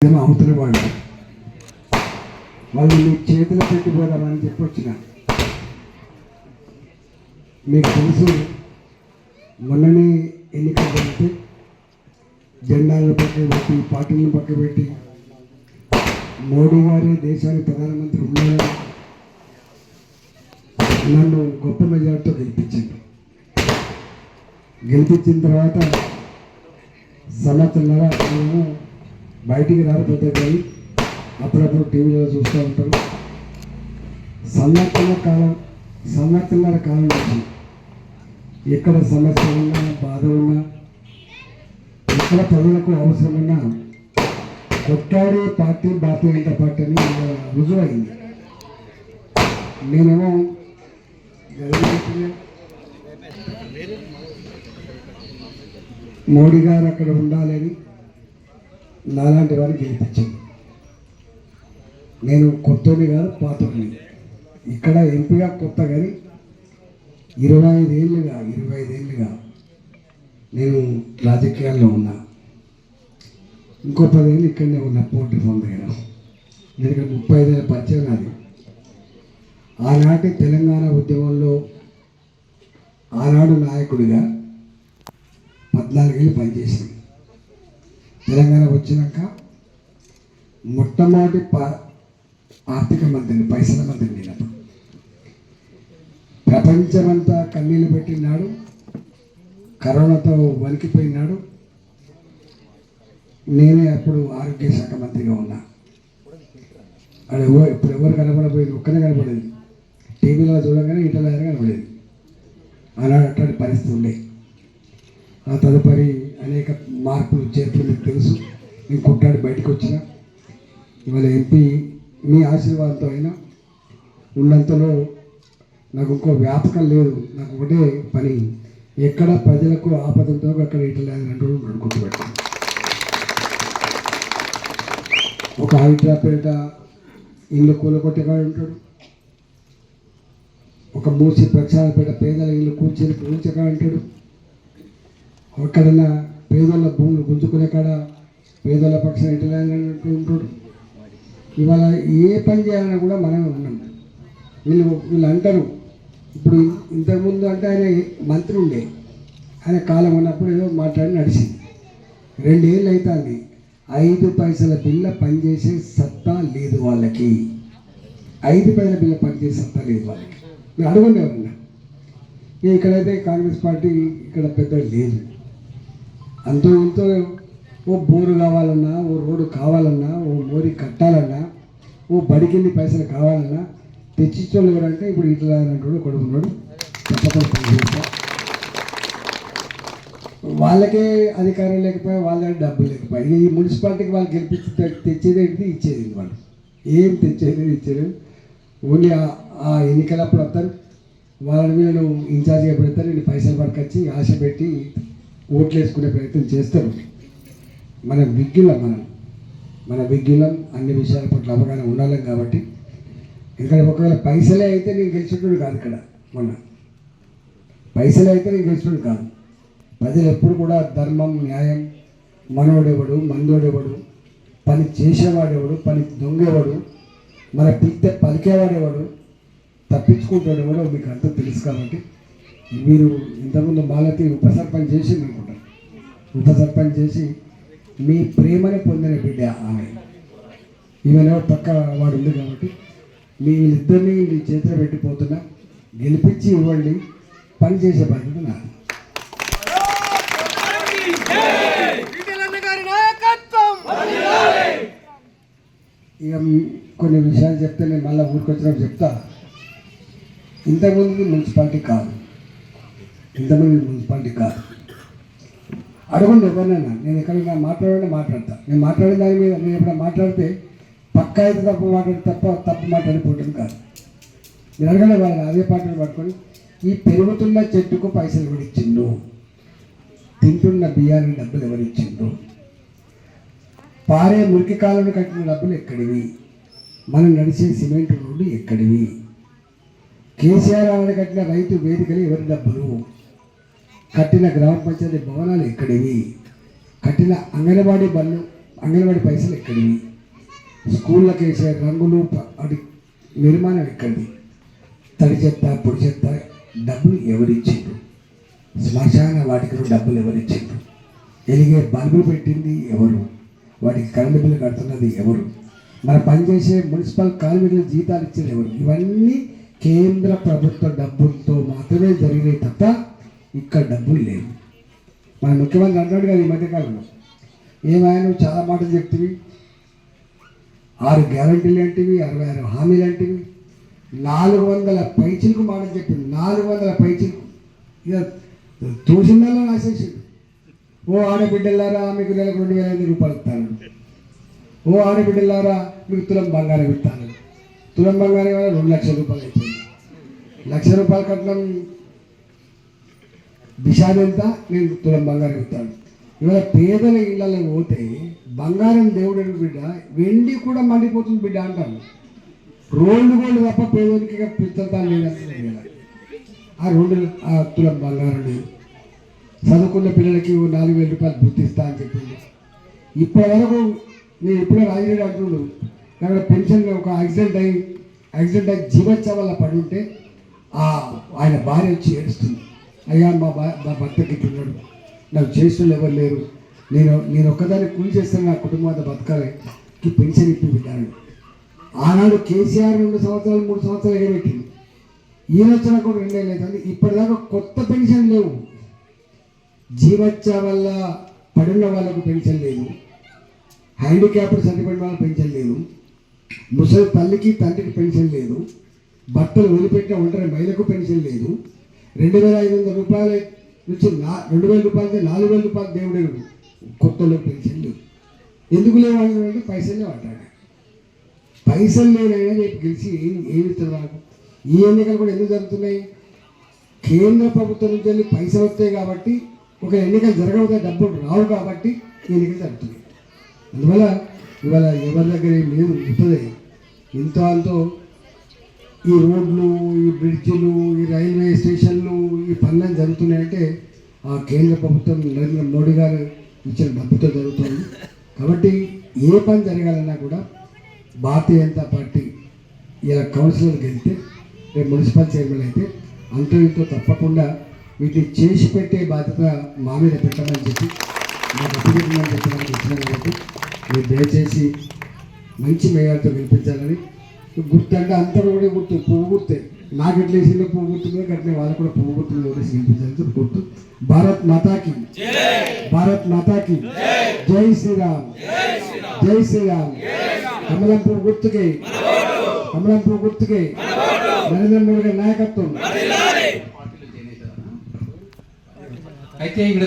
అవతల వాళ్ళు మీ చేతులు పెట్టిపోదామని చెప్పి వచ్చిన. మీకు తెలుసు, మొన్ననే ఎన్నికలు జరిగితే జెండాలను పక్కబెట్టి పార్టీలను పక్కబెట్టి మోడీ గారే దేశానికి ప్రధానమంత్రి ఉన్నారని నన్ను గొప్ప మెజార్టీతో గెలిపించిన తర్వాత సంవత్సరంన్నర మేము బయటికి రాకపోతే కానీ అప్పుడప్పుడు టీవీలో చూస్తూ ఉంటారు. సంవత్సరంన్నర కాలం నుంచి ఎక్కడ సమస్య ఉన్నా, బాధ ఉన్నా, ఎక్కడ ప్రజలకు అవసరం ఉన్నా కొట్టాడే పార్టీ భారతీయ జనతా పార్టీ అని రుజువైంది. నేనేమో మోడీ గారు అక్కడ ఉండాలని నాలాంటి వారిని గెలిపించింది. నేను కొత్తని కాదు, పాతని. ఇక్కడ ఎంపీగా కొత్త, కానీ 25 ఏళ్ళుగా నేను రాజకీయాల్లో ఉన్నా. ఇంకో 10 ఏళ్ళు ఇక్కడనే ఉన్నా పోటీ పొందగలను. నేను ఇక్కడ 35 ఏళ్ళ పరిచయం నాది. ఆనాటి తెలంగాణ ఉద్యమంలో ఆనాడు నాయకుడిగా 14 ఏళ్ళు పనిచేసింది. తెలంగాణ వచ్చినాక మొట్టమొదటి ఆర్థిక మంత్రిని, పైసల మంత్రిని నేను. ప్రపంచమంతా కన్నీళ్ళు పెట్టినాడు, కరోనాతో వణికిపోయినాడు. నేనే అప్పుడు ఆరోగ్య శాఖ మంత్రిగా ఉన్నా. అక్కడ ఇప్పుడు ఎవరు కనపడపోయింది, ఒక్కనే కనపడేది. టీవీలో చూడగానే ఇంటర్లో కనపడేది. అలాంటి అట్లాంటి పరిస్థితి ఉండే. ఆ తదుపరి అనేక మార్పులు చేర్పులు మీకు తెలుసు. నేను కొట్టాడు బయటకు వచ్చిన. ఇవాళ ఎంపీ మీ ఆశీర్వాదంతో అయినా ఉన్నంతలో నాకు ఇంకో వ్యాపకం లేదు. నాకు ఒకటే పని, ఎక్కడ ప్రజలకు ఆపదంతో అక్కడ ఇట్లా గుర్తుపెట్టాను. ఒక హైదరాబాద్ ఇల్లు కూలగొట్టేవాడు ఉంటాడు, ఒక మూసి ప్రక్షాళపేట పేదల ఇల్లు కూల్చగా ఉంటాడు, ఎక్కడన్నా పేదల భూములు గుంజుకునే కాడ పేదల పక్షాన ఇట్లా ఉంటాడు. ఇవాళ ఏ పని చేయాలన్నా కూడా మనమే ఉన్నాం. వీళ్ళు అంటారు, ఇప్పుడు ఇంతకుముందు అంటే ఆయన మంత్రి ఉండే, ఆయన కాలం ఉన్నప్పుడు ఏదో మాట్లాడి నడిచింది. 2 ఏళ్ళు అవుతుంది, 5 పైసల బిల్ల పనిచేసే సత్తా లేదు వాళ్ళకి. 5 పైసల బిల్ల పనిచేసే సత్తా లేదు వాళ్ళకి. మీరు అడగండి ఎవరన్నా. ఇక్కడైతే కాంగ్రెస్ పార్టీ ఇక్కడ పెద్ద లేదు. అంతో ఇంతో ఓ బోరు కావాలన్నా, ఓ రోడ్డు కావాలన్నా, ఓ మోరీ కట్టాలన్నా, ఓ బడికింది పైసలు కావాలన్నా తెచ్చిచ్చోళ్ళు ఎవరంటే ఇప్పుడు ఇట్లా అంటాడు కొడుకున్నాడు. తప్పకుండా పనిచేస్తా. వాళ్ళకే అధికారం లేకపోయా, వాళ్ళ డబ్బులు లేకపోయా, ఈ మున్సిపాలిటీకి వాళ్ళు గెలిపించి తెచ్చేది ఏంటి, ఇచ్చేది వాళ్ళు ఏం తెచ్చేది ఇచ్చేది. ఓన్లీ ఆ ఎన్నికలప్పుడు వస్తారు, వాళ్ళని వీళ్ళు ఇన్ఛార్జ్గా పెడతారు, వీళ్ళు పైసలు పట్టుకొచ్చి ఆశ పెట్టి ఓట్లు వేసుకునే ప్రయత్నం చేస్తారు. మన విగ్గిలం అన్ని విషయాల పట్ల అవగాహన ఉండాలి. కాబట్టి ఇక్కడ ఒకవేళ పైసలే అయితే నేను గెలిచేటోడు కాదు. ఇక్కడ మొన్న పైసలే అయితే నేను గెలిచేటోడు కాదు. ప్రజలు ఎప్పుడు కూడా ధర్మం, న్యాయం, మనోడెవడు, మందోడెవడు, పని చేసేవాడెవడు, పని దొంగేవాడు, మన పిలితే పలికేవాడేవాడు, తప్పించుకుంటాడు ఎవడో మీకు అంతా తెలుసు. కాబట్టి మీరు ఇంతకుముందు మాలతి ఉప సర్పంచ్ చేసి అనుకుంటారు. ఉప సర్పంచ్ చేసి మీ ప్రేమని పొందిన బిడ్డ ఆమె. ఈమెలో పక్క వాడు ఉంది. కాబట్టి వీళ్ళిద్దరినీ మీ చేతిలో పెట్టిపోతున్నా, గెలిపించి ఇవ్వండి, పని చేసే బాధ్యత నాది. ఇక కొన్ని విషయాలు చెప్తే నేను మళ్ళీ ఊరికి వచ్చినప్పుడు చెప్తా. ఇంతకుముందు మున్సిపాలిటీ కాదు. అడగండి ఎవరినైనా. నేను ఎక్కడైనా మాట్లాడతా. నేను మాట్లాడిన దాని మీద నేను ఎప్పుడైనా మాట్లాడితే పక్కా అయితే తప్పు మాట్లాడిపోవడం కాదు. నేను అడగలే వాళ్ళు అదే పాటలు పట్టుకొని, ఈ పెరుగుతున్న చెట్టుకు పైసలు ఎవరిచ్చిండు, తింటున్న బియ్యానికి డబ్బులు ఎవరిచ్చిండు, పారే మురికి కాలంలో కట్టిన డబ్బులు ఎక్కడివి, మనం నడిచే సిమెంట్ రోడ్డు ఎక్కడివి, కేసీఆర్ ఆవిడ కట్టిన రైతు వేదికలు ఎవరి డబ్బులు, కట్టిన గ్రామ పంచాయతీ భవనాలు ఎక్కడివి, కట్టిన అంగన్వాడీ బళ్ళు అంగన్వాడీ పైసలు ఎక్కడివి, స్కూళ్ళకి వేసే రంగులు అది నిర్మాణం ఎక్కడిది, తడి చెత్త పొడి చెత్త డబ్బులు ఎవరిచ్చిండ్రు, శ్మశాన వాటికి డబ్బులు ఎవరిచ్చిండ్రు, ఎలిగే బల్బులు పెట్టింది ఎవరు, వాటికి కరెంటు బిల్లు కడుతున్నది ఎవరు, మన పనిచేసే మున్సిపల్ కార్మికులు జీతాలు ఇచ్చేది ఎవరు, ఇవన్నీ కేంద్ర ప్రభుత్వ డబ్బులతో మాత్రమే జరిగినాయి తప్ప ఇక్కడ డబ్బులు లేవు. మన ముఖ్యమంత్రి అంటాడు కదా ఈ మధ్యకాలంలో, ఏమైనా నువ్వు చాలా మాటలు చెప్తివి, 6 గ్యారంటీలు అంటివి, 66 హామీలు అంటివి, 400 పైచిలకు మాటలు చెప్పింది, 400 పైచిలకు ఇక తోసిందల్లా రాసేసిండు. ఓ ఆడబిడ్డలారా మీకు నెలకు 2,500 రూపాయలు ఇస్తాను, ఓ ఆడబిడ్డలారా మీకు తులం బంగారం ఇస్తాను, తులం బంగారం వల్ల 2 లక్షల రూపాయలు అయిపోయింది, 1 లక్ష రూపాయల కట్నం దిశాది ఎంత, నేను తులం బంగారం ఇస్తాను. ఇవాళ పేదల ఇళ్ళలో పోతే బంగారం దేవుడు బిడ్డ, వెండి కూడా మండిపోతుంది బిడ్డ అంటాను. రోడ్లు గోల్డ్ తప్ప పేదోనికి పిచ్చతాలు లేదంటున్నాడు కదా. ఆ తులం బంగారం లేదు. చదువుకున్న పిల్లలకి 4,000 రూపాయలు గుర్తిస్తా అని చెప్పింది. ఇప్పటి వరకు నేను ఇప్పుడే రాజరెడ్డి అంటున్నాడు, అక్కడ పెన్షన్ ఒక యాక్సిడెంట్ అయి జీవోత్సవం వల్ల పడి ఉంటే ఆయన భార్య వచ్చి ఏడుస్తుంది, అయ్యా మా భర్తకి ఇట్టున్నాడు, నాకు చేస్తున్న ఎవరు లేరు, నేను ఒక్కదాన్ని కూలి చేస్తాను, నా కుటుంబం అంతా బతకాలకి పెన్షన్ ఇప్పించాను. ఆనాడు కేసీఆర్ 2 సంవత్సరాలు 3 సంవత్సరాలు ఎగబెట్టింది, ఈయన వచ్చినా కూడా 2 ఏళ్ళు అవుతుంది, ఇప్పటిదాకా కొత్త పెన్షన్ లేవు. జీవచ్చ వల్ల పడిన వాళ్ళకు పెన్షన్ లేదు, హ్యాండిక్యాప్డ్ సర్టిఫికేట్ వాళ్ళకి పెన్షన్ లేదు, ముసలి తల్లికి తండ్రికి పెన్షన్ లేదు, భర్తలు వదిలిపెట్టిన ఒంటరి మహిళకు పెన్షన్ లేదు, 2,500 రూపాయల నుంచి 2,000 రూపాయలకి 4,000 రూపాయలు దేవుడే కొత్తలో పెన్షన్ లేవు. ఎందుకు లేవంటే పైసలు లేవు అంటాడు. పైసలు లేనైనా రేపు గెలిచి ఏమి ఇస్తారు మనకు? ఈ ఎన్నికలు కూడా ఎందుకు జరుగుతున్నాయి? కేంద్ర ప్రభుత్వం నుంచి వెళ్ళి పైసలు వస్తాయి కాబట్టి, ఒక ఎన్నికలు జరగకపోతే డబ్బులు రావు కాబట్టి ఎన్నికలు జరుగుతున్నాయి. అందువల్ల ఇవాళ ఎవరి దగ్గర ఏం లేదు, ఉంటుంది ఇంతో అంతో ఈ రోడ్లు, ఈ బ్రిడ్జిలు, ఈ రైల్వే స్టేషన్లు, ఈ పనులు జరుగుతున్నాయంటే ఆ కేంద్ర ప్రభుత్వం నరేంద్ర మోడీ గారు ఇచ్చిన డబ్బుతో జరుగుతుంది. కాబట్టి ఏ పని జరగాలన్నా కూడా భారతీయ జనతా పార్టీ ఇలా కౌన్సిలర్కి వెళ్తే, రేపు మున్సిపల్ చైర్మన్ అయితే అంతో ఇంతో తప్పకుండా వీటిని చేసి పెట్టే బాధ్యత మా మీద పెట్టమని చెప్పి నాకు అప్పగించమని చెప్పడానికి వచ్చిన కాబట్టి మీరు దయచేసి మంచి మేయర్తో గెలిపించాలని. గుర్తు అంటే అంతా కూడా గుర్తు, పువ్వు గుర్తే, నాకు ఎట్లా వేసిందో పువ్వు గుర్తుందో అట్లే వాళ్ళు కూడా పువ్వు గుర్తులు ఓటేసి గెలిపించాలని గుర్తు. భారత్ మాతాకి, భారత్ మాతాకి జై శ్రీరామ్, జై శ్రీరామ్. కమలం పువ్వు గుర్తుకే, కమలం పువ్వు గుర్తుకే నరేంద్ర మోడీ గారి నాయకత్వం. అయితే ఇక్కడ